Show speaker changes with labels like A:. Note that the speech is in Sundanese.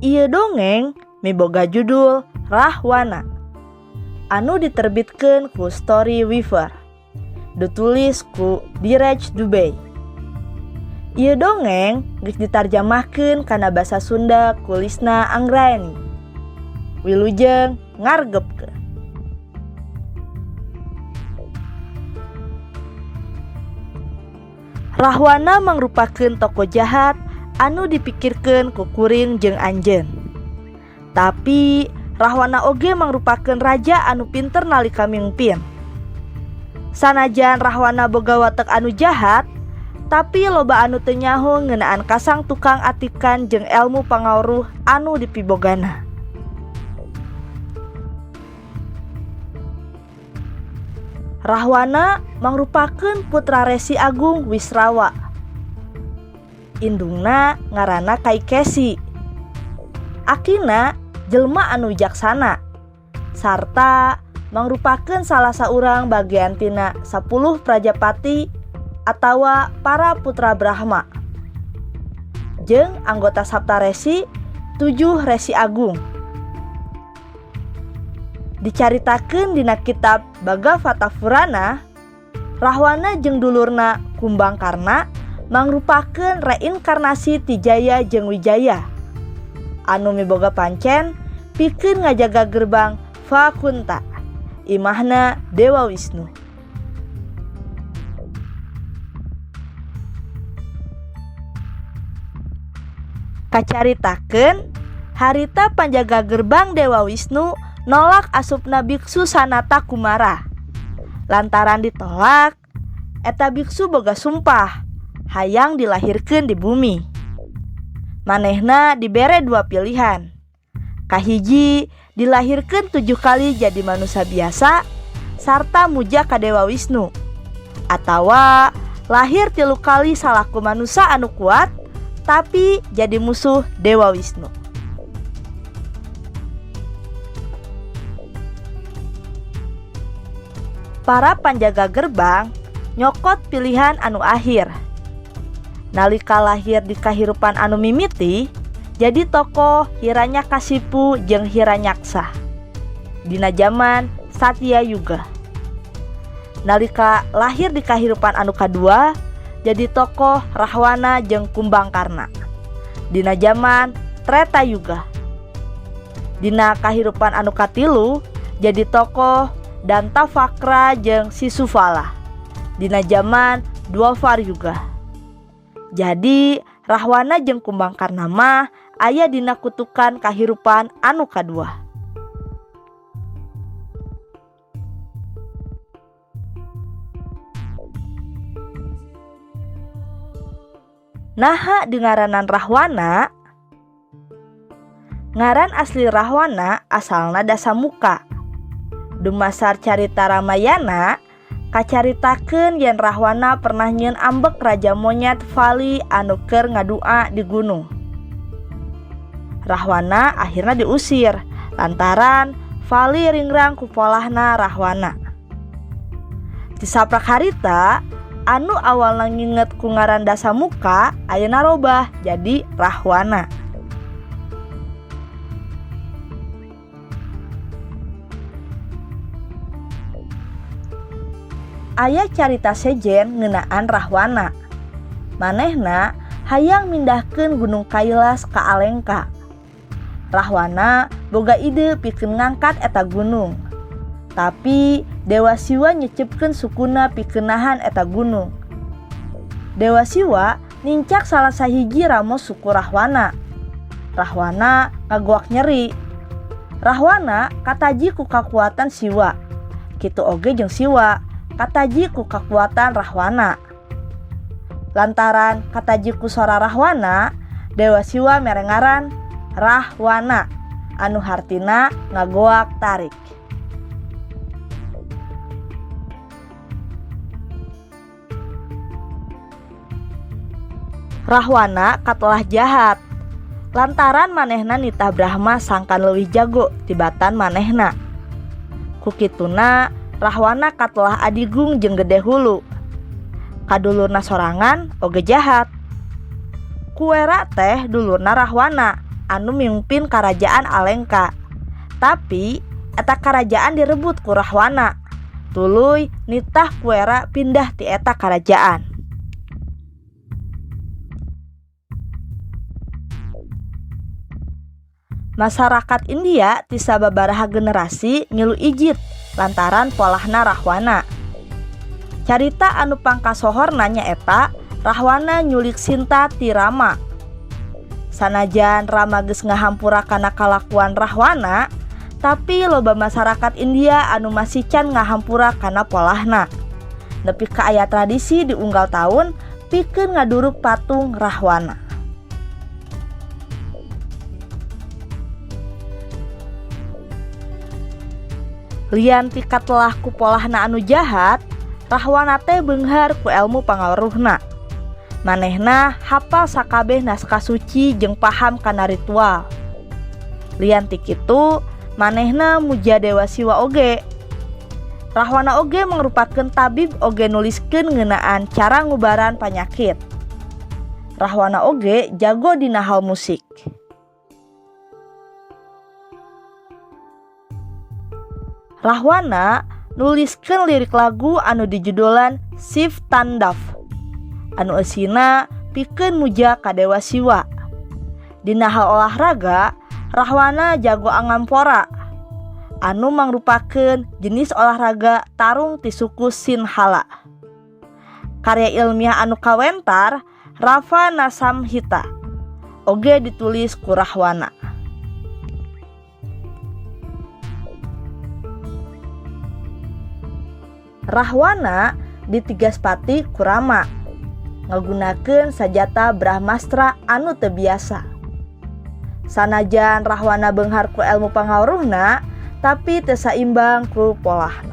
A: Ieu dongeng miboga judul Rahwana, anu diterbitkeun ku Storyweaver, ditulis ku Diraj Dubey. Ieu dongeng geus ditarjamahkeun kana basa Sunda ku Lisna Anggraeni. Wilujeng ngargepkeun. Rahwana mangrupakeun tokoh jahat anu dipikirkeun ku kuring jeung anjeun. Tapi Rahwana oge mangrupakeun raja anu pinter nalika mimpin. Sanajan Rahwana boga watek anu jahat, tapi loba anu teu nyaho ngeunaan kasang tukang atikan jeung elmu pangawruh anu dipibogana. Rahwana mangrupakeun putra Resi Agung Wisrawa. Indungna ngaranna Kaikesi. Akina jelema anu wijaksana, sarta mangrupakeun salah saurang bagean tina 10 Prajapati atawa para putra Brahma. Jeung anggota Saptaresi 7 Resi Agung. Dicaritakeun dina kitab Bhagavata Purana, Rahwana jeung dulurna Kumbangkarna mangrupakeun reinkarnasi ti Jaya jeung Wijaya anu miboga pancen pikeun ngajaga gerbang Vakunta, imahna Dewa Wisnu. Kacaritakeun harita panjaga gerbang Dewa Wisnu nolak asupna biksu Sanata Kumara. Lantaran ditolak, eta biksu boga sumpah hayang dilahirkeun di bumi. Manehna dibere 2 pilihan. Kahiji dilahirkeun 7 kali jadi manusia biasa sarta muja ka Dewa Wisnu, atawa lahir 3 kali salaku manusia anu kuat tapi jadi musuh Dewa Wisnu. Para panjaga gerbang nyokot pilihan anu akhir. Nalika lahir di kahirupan anu mimiti, jadi tokoh Hiranyakasipu jeung Hiranyaksa. Dina zaman Satya Yuga. Nalika lahir di kahirupan anu kadua, jadi tokoh Rahwana jeung Kumbangkarna. Dina zaman Treta Yuga. Dina kahirupan anu katilu, jadi tokoh Dantavakra jeung Sisupala. Dina zaman Dwapar Yuga. Jadi Rahwana jeung Kumbangkarna mah aya dina kutukan kahirupan anu kadua. Naha dengaranan Rahwana? Ngaran asli Rahwana asalna Dasamuka. Dumasar carita Ramayana kacaritakeun yen Rahwana pernah nyieun ambek raja monyet Vali anu keur ngadua di gunung. Rahwana akhirna diusir lantaran Vali ringrang ku polahna Rahwana. Di saprak harita anu awalna nginget ku ngaran Dasamuka ayeuna robah jadi Rahwana. Aya carita sejen ngeunaan Rahwana. Manehna hayang mindahkeun Gunung Kailas ka Alengka. Rahwana boga ide pikeun ngangkat eta gunung. Tapi Dewa Siwa nyecepkeun sukuna pikeun nahan eta gunung. Dewa Siwa nincak salah sahiji ramo suku Rahwana. Rahwana ngagoak nyeri. Rahwana kataji ku kakuatan Siwa. Kitu oge jeung Siwa kataji ku kakuatan Rahwana. Lantaran kataji ku sora Rahwana, Dewa Siwa mere ngaran Rahwana anu hartina ngagoak tarik. Rahwana katelah jahat lantaran manehna nitah Brahma sangkan leuwih jago tibatan manehna. Kukituna Rahwana katelah adigung jeung gede hulu. Kadulurna sorangan oge jahat. Kuera teh dulurna Rahwana anu mimpin Karajaan Alengka. Tapi eta karajaan direbut ku Rahwana. Tuluy nitah Kuera pindah ti eta karajaan. Masyarakat India ti sababaraha generasi ngilu ijit lantaran polahna Rahwana. Carita anu pangkasohorna nyaeta Rahwana nyulik Sinta ti Rama. Sanajan Rama geus ngahampura kana kalakuan Rahwana, tapi loba masyarakat India anu masih can ngahampura kana polahna. Nepi ka aya tradisi di unggal tahun pikeun ngaduruk patung Rahwana. Lian ti katelah ku polahna anu jahat, Rahwana teh beunghar ku elmu pangaruhna. Manehna hafal sakabeh naskah suci jeung paham kana ritual. Lian ti kitu manehna muja Dewa Siwa oge. Rahwana oge mangrupakeun tabib oge nuliskeun ngeunaan cara ngubaran panyakit. Rahwana oge jago dina hal musik. Rahwana nuliskeun lirik lagu anu dijudulan Shiv Tandav. Anu eusina pikeun muja ka Dewa Siwa. Dina hal olahraga Rahwana jago angampora, anu mangrupakeun jenis olahraga tarung ti suku Sinhala. Karya ilmiah anu kawentar Ravana Samhita oge ditulis ku Rahwana. Rahwana ditigaspati ku Rama ngagunakeun sajata Brahmastra anu teu biasa. Sanajan Rahwana beunghar ku elmu pangaruhna, tapi teu saimbang ku polahna.